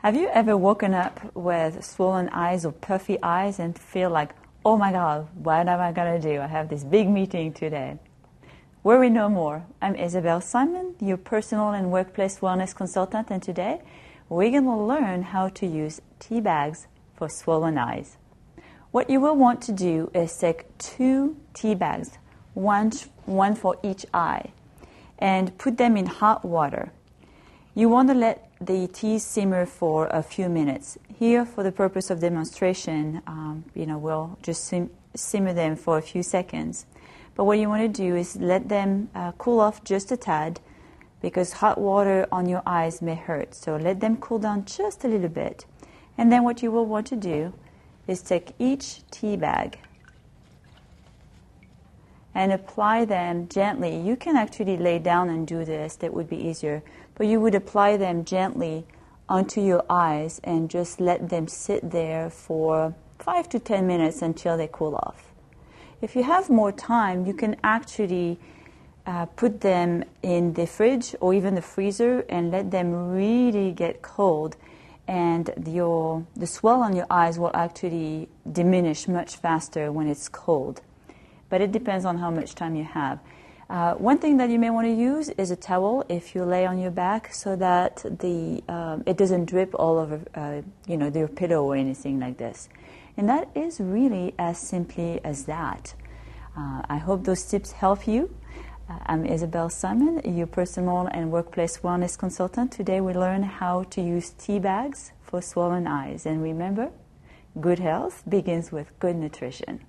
Have you ever woken up with swollen eyes or puffy eyes and feel like, oh my God, what am I going to do? I have this big meeting today. Worry no more. I'm Isabel Simon, your personal and workplace wellness consultant, and today we're going to learn how to use tea bags for swollen eyes. What you will want to do is take 2 tea bags, one for each eye, and put them in hot water. You want to let the tea simmer for a few minutes. Here, for the purpose of demonstration, we'll just simmer them for a few seconds. But what you want to do is let them cool off just a tad, because hot water on your eyes may hurt. So let them cool down just a little bit. And then what you will want to do is take each tea bag and apply them gently. You can actually lay down and do this, that would be easier. But you would apply them gently onto your eyes and just let them sit there for 5 to 10 minutes until they cool off. If you have more time, you can actually put them in the fridge or even the freezer and let them really get cold, and the swell on your eyes will actually diminish much faster when it's cold. But it depends on how much time you have. One thing that you may want to use is a towel if you lay on your back, so that it doesn't drip all over your pillow or anything like this. And that is really as simply as that. I hope those tips help you. I'm Isabel Simon, your personal and workplace wellness consultant. Today we learn how to use tea bags for swollen eyes. And remember, good health begins with good nutrition.